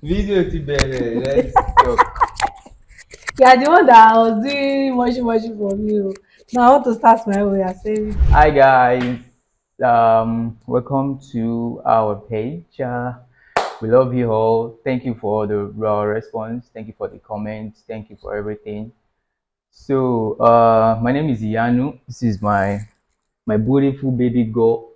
Video ti bẹ̀rẹ̀, let's talk. You are the one that was doing mushy for me. Now I want to start my way. I say, Hi guys, welcome to our page. We love you all. Thank you for the raw response. Thank you for the comments. Thank you for everything. So, my name is Yanu. This is my beautiful baby girl.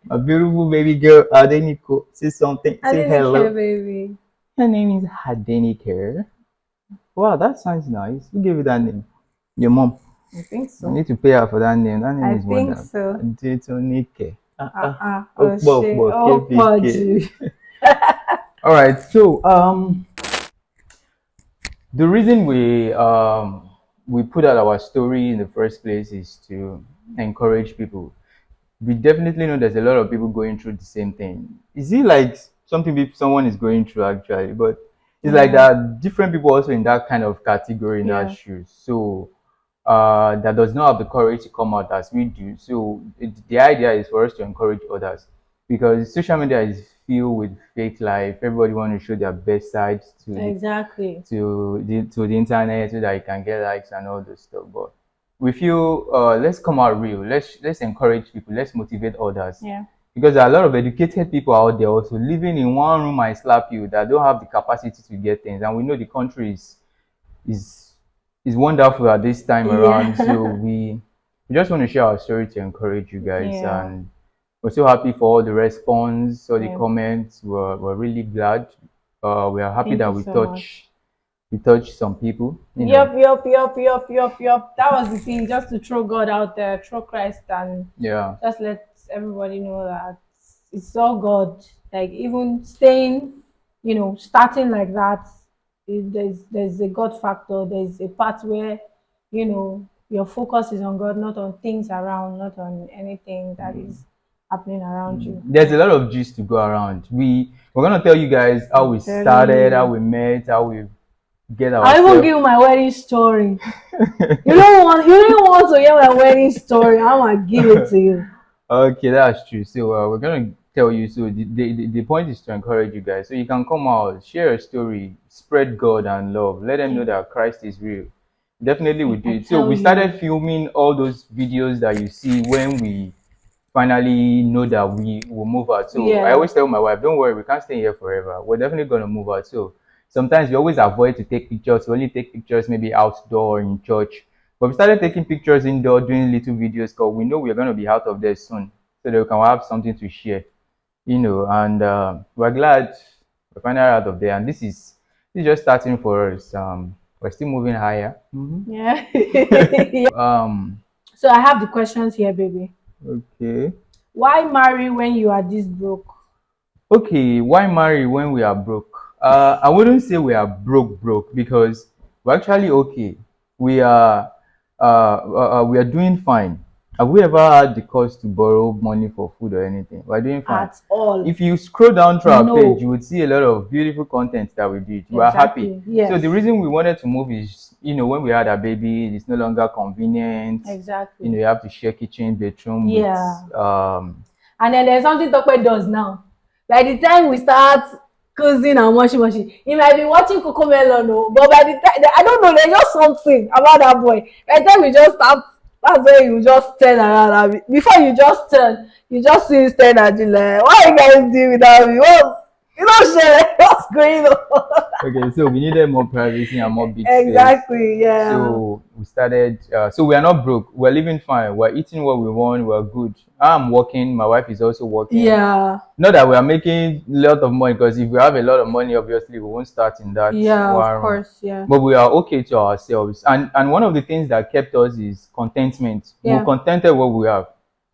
My beautiful baby girl, Adeniko. Say something. I Say didn't care, hello. baby. Her name is Adenike. Wow, that sounds nice. Who gave you that name? Your mom. I think I so. need to pay her for that name. That name I is think wonderful. so. Adenike. Oh shit. Okpo, Oh, KPK. pudgy. All right. So, the reason we put out our story in the first place is to encourage people. We definitely know there's a lot of people going through the same thing. Is it like something someone is going through actually? But it's like Yeah. there are different people also in that kind of category in that Yeah. shoes. So that does not have the courage to come out as we do. So the idea is for us to encourage others because social media is filled with fake life. Everybody wants to show their best sides Exactly. to the internet so that you can get likes and all those stuff. But we feel let's come out real. Let's encourage people. Let's motivate others Yeah. because there are a lot of educated people out there also living in one room and slap you that don't have the capacity to get things. And we know the country is is wonderful at this time around. So Yeah. we just want to share our story to encourage you guys. Yeah. And we're so happy for all the response, all the Yeah. comments. We're really glad. We are happy Thank that you so much. we touch some people, you know. Yup. That was the thing, just to throw God out there, throw Christ, and Yeah. just let everybody know that it's all God. Like even staying, starting like that, there's a God factor. There's a part where, your focus is on God, not on things around, not on anything that is happening around you. There's a lot of gist to go around. We're gonna tell you guys how I'm we telling started, how you. we met, how we get I even ourselves. give you my wedding story. You didn't want to hear my wedding story. I'm gonna give it to you. Okay, that's true. So we're gonna tell you. So the point is to encourage you guys. So you can come out, share a story, spread God and love. Let them know that Christ is real. Definitely we do I it. So tell we started you. filming all those videos that you see when we finally know that we will move out. So I Yeah. always tell my wife, don't worry, we can't stay here forever. We're definitely gonna move out. So sometimes we always avoid to take pictures. We only take pictures maybe outdoor in church. But we started taking pictures indoor, doing little videos because we know we're gonna be out of there soon. So that we can have something to share, you know, and we're glad we're finally out of there. And this is just starting for us. We're still moving higher. Yeah. Um, So I have the questions here, baby. okay. Why marry when you are this broke? Okay, why marry when we are broke? I wouldn't say we are broke because we're actually okay. We are we are doing fine. Have we ever had the cost to borrow money for food or anything? We're doing fine. At all? If you scroll down through our page, No. you would see a lot of beautiful content that we did. We are happy. Exactly. So the Yes. reason we wanted to move is, you know, when we had a baby, it's no longer convenient. You know, Exactly. you have to share kitchen, bedroom with Yeah. And then there's something Tope does now. By the time we start cruising and washing, he might be watching Coco Melon, oh, but by the time I don't know, there's just something about that boy. By the time we just start, that's when you just turn around. Before you just turn, you just see him staring at you like, what are you guys doing without me? What's going on? Okay, so we needed more privacy and more big space. Exactly, yeah. So we started. So we are not broke. We're living fine. We're eating what we want. We're good. I'm working. My wife is also working. Yeah. Not that we are making a lot of money, because if we have a lot of money, obviously we won't start in that Yeah, of war room. course, yeah. But we are okay to ourselves. And one of the things that kept us is contentment. We're Yeah. contented what we have.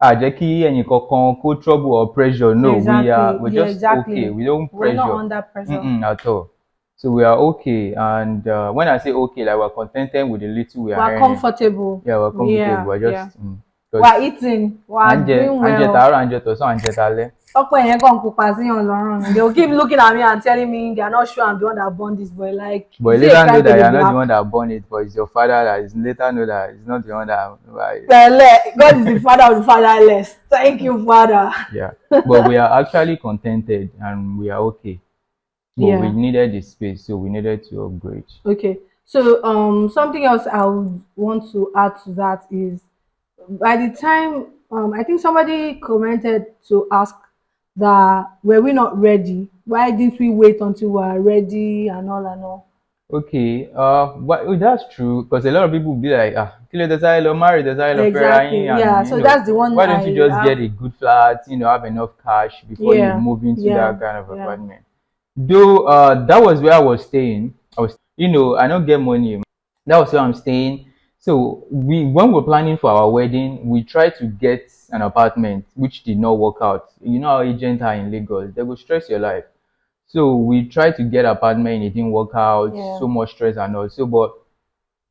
Jẹ́ kí ẹnì kankan kó trouble or pressure. No, Exactly. we're Yeah, just okay. exactly. We don't We're not pressure. under pressure. At all. So we are okay. And when I say okay, like we're contented with the little we are We're earning. comfortable. Yeah, we're comfortable. Yeah, We're yeah. just We're eating. We're doing à ń jẹ well. tàárọ̀, à ń jẹ tọ̀sán, à ń jẹ talẹ́. Ọ̀pọ̀ yẹn kàn pupa síyàn lọ́rùn. They will keep looking at me and telling me they are not sure I'm the one that born this boy. Like, But you is it a later know crime to that be you're not the black? one that born it, but it's your father that is later know that it's not the one that right. Well, God is the father of the fatherless. Thank you, Father. Yeah. But we are actually contented and we are okay. But we Yeah. needed the space, so we needed to upgrade. Okay. So something else I would want to add to that is by the time I think somebody commented to ask that were we not ready? Why didn't we wait until we are ready and all and all? Okay, that's true because a lot of people will be like, ah, kilo desire marry desire Exactly. Yeah. and So that's the one why don't you I just get have. a good flat, have enough cash before you Yeah. move into Yeah. that kind of Yeah. apartment. Though that was where I was staying. I don't get money. That was where I'm staying. So when we're planning for our wedding, we tried to get an apartment, which did not work out. You know how agents are in Lagos, they will stress your life. So we tried to get apartment, it didn't work out, Yeah. so much stress and all. So, but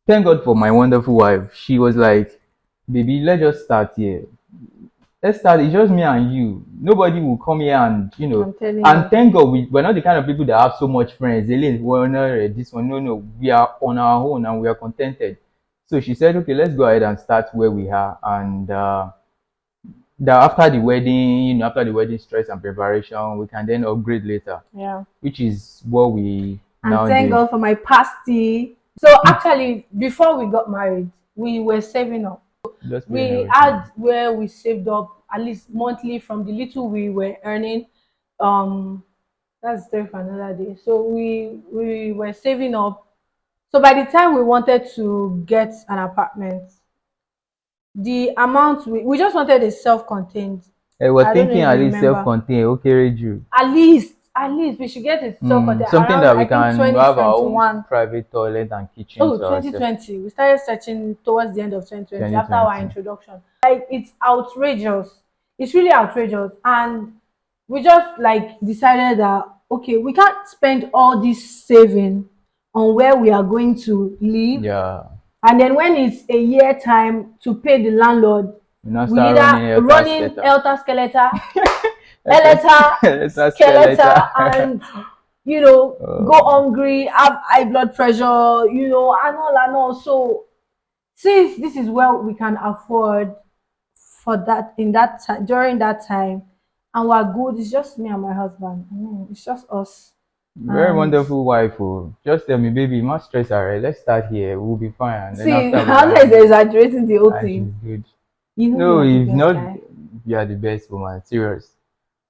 thank God for my wonderful wife. She was like, baby, let's just start here. Let's start. It's just me and you. Nobody will come here and I'm telling And you. thank God we're not the kind of people that have so much friends. They live one this one. No, no. We are on our own and we are contented. So she said, okay, let's go ahead and start where we are. And that after the wedding, after the wedding stress and preparation, we can then upgrade later, Yeah. which is what we And now thank did. God for my pasty. So actually, before we got married, we were saving up. Just playing We everything. had where we saved up at least monthly from the little we were earning. Um, that's a story for another day. So we were saving up. So by the time we wanted to get an apartment, the amount we just wanted a self-contained. I was I don't know thinking if at you least remember. self-contained, okay, Reju. At least we should get a self-contained Something around that we I think can have our own 2021. private toilet and kitchen Oh, to ourselves. 2020. We started searching towards the end of 2020 after our 2020. introduction. Like it's outrageous. It's really outrageous. And we just like decided that okay, we can't spend all this saving on where we are going to live. Yeah. And then when it's a year time to pay the landlord, We now we start either running helter running skelter. helter skelter, Helter, eleta, helter skeleton, skelter. and go Oh, hungry, have high blood pressure, and all and all. So since this is where we can afford for that in that time during that time, and we're good, it's just me and my husband. It's just us. very And wonderful wife. Oh. Just tell me, baby, not stress alright. Let's start here. We'll be fine. And then see, after we I'm can not upgrade. exaggerating the whole And she's thing. good. You know you No, are the if best not, guy. you are the best woman. Serious.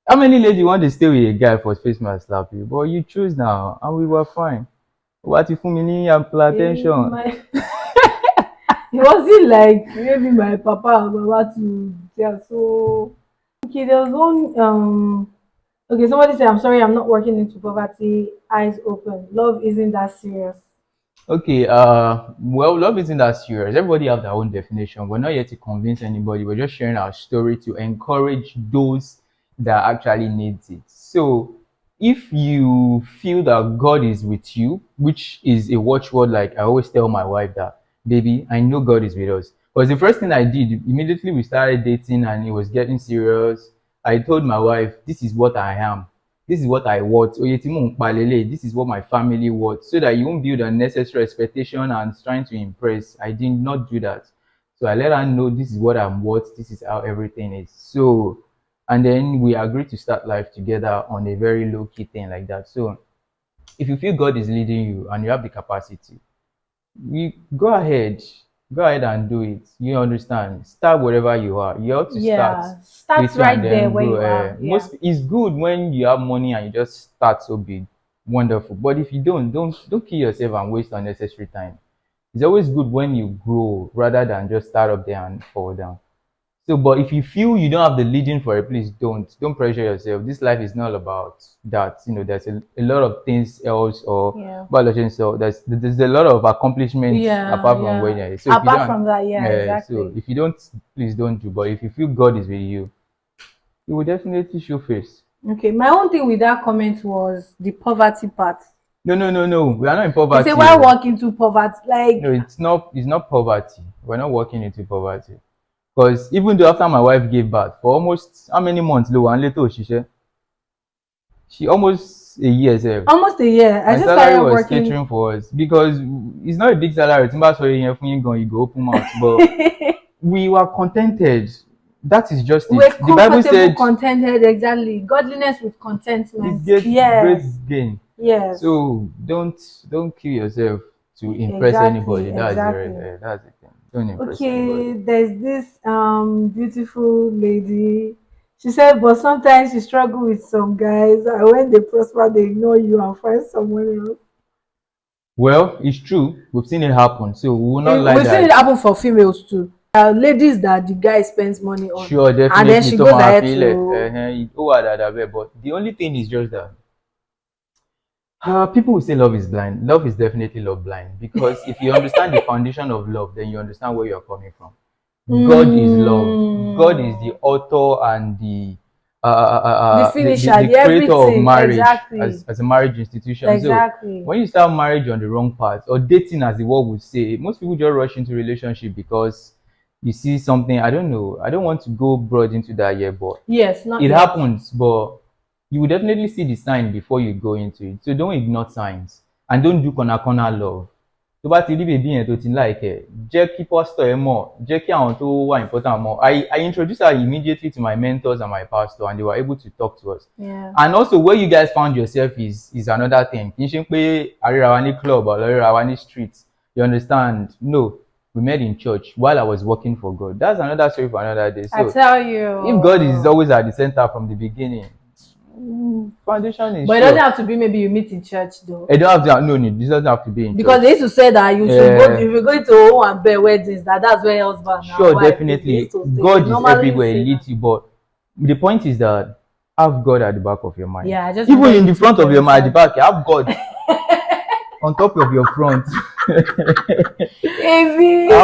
How many ladies want to stay with a guy for face mask slap you? But you choose now, and we were fine. What if me and attention? My it wasn't like maybe my papa and mama to yeah. So okay, there was one okay, somebody said I'm sorry I'm not working into poverty, eyes open. Love isn't that serious. Okay, well, love isn't that serious. Everybody have their own definition. We're not here to convince anybody. We're just sharing our story to encourage those that actually needs it. So, if you feel that God is with you, which is a watchword, like I always tell my wife that, baby, I know God is with us. Because the first thing I did immediately we started dating and it was getting serious. I told my wife, this is what I am. This is what I want. Oye tí mò ń pa lélẹ̀, this is what my family wants. So that you won't build unnecessary expectation and trying to impress. I did not do that. So I let her know this is what I'm worth, this is how everything is. So and then we agreed to start life together on a very low key thing like that. So if you feel God is leading you and you have the capacity, you go ahead and do it. You understand? Start wherever you are. You have to start Yeah, start little and right there then where grow. you are. Yeah. Most it's good when you have money and you just start so big, wonderful. But if you don't kill yourself and waste unnecessary time. It's always good when you grow rather than just start up there and fall down. So, but if you feel you don't have the leading for it, please don't pressure yourself. This life is not about that. There's a lot of things else or Yeah. biology. So there's a lot of accomplishments Yeah, apart from where yeah. you're. So if you Apart don't, from that, yeah, so exactly. if you don't, please don't do. But if you feel God is with you will definitely show face. Okay, my own thing with that comment was the poverty part. No, no, no, no. We are not in They say poverty. why Oh. walk into poverty? No, Like it's not. It's not poverty. We're not walking into poverty. Because even though after my wife gave birth, for almost how many months, Lou, and later she almost a year sef. Almost a year. I My just salary started was working. catering for us because it's not a big salary. Timba sorry here you go open mouth, but we were contented. That is just it. We're The Bible comfortable, said contented, exactly. Godliness with it contentment. gets great Yes. gain. Yes. So don't kill yourself to impress Exactly. anybody. Exactly. That's the thing. Don't impress Okay, anybody. there's this beautiful lady. She said, but sometimes you struggle with some guys, and when they prosper, they ignore you and find someone else. Well, it's true. We've seen it happen. So we will not lie We've seen it that. happen for females too. Ladies that the guy spends money on, Sure, and then definitely. she Tom goes ahead Afile. to. But the only thing is just that people will say love is blind. Love is definitely love blind because if you understand the foundation of love, then you understand where you're coming from. God is love. God is the Mm, author and the the finisher, the the creator of everything. marriage Exactly. as a marriage institution. So Exactly. when you start marriage on the wrong path or dating, as the world would say, most people just rush into relationship because you see something. I don't know. I don't want to go broad into that yet, but Yes, not it yet. happens. But you will definitely see the sign before you go into it. So don't ignore signs and don't do corner love. Tó bá ti rí bèbí yẹn tó ti like ẹ̀, jẹ́ kí pastor ẹ mọ̀, jẹ́ kí àwọn tó wà important mọ̀. I introduced her immediately to my mentors and my pastor and they were able to talk to us. Yeah. And also where you guys found yourself is another thing. Kì í ṣe pé àríra wa ní club or àríra wa ní street. You understand? No, we met in church while I was working for God. That's another story for another day. I So tell if God is you. always at the center from the beginning, foundation is But it doesn't sure. have to be maybe you meet in church though. It don't have to, no need. This doesn't have to be in Because church. they used to say that you should go if Yeah, you're going to home and bed weddings, that's where husband and sure, wife is. They used definitely. to say they God is normally everywhere, say that. leads you, but the point is that have God at the back of your mind. Yeah, I just Even wanted in you the to front of your mind, at the clarify. back, have God on top of your front. Amy. Have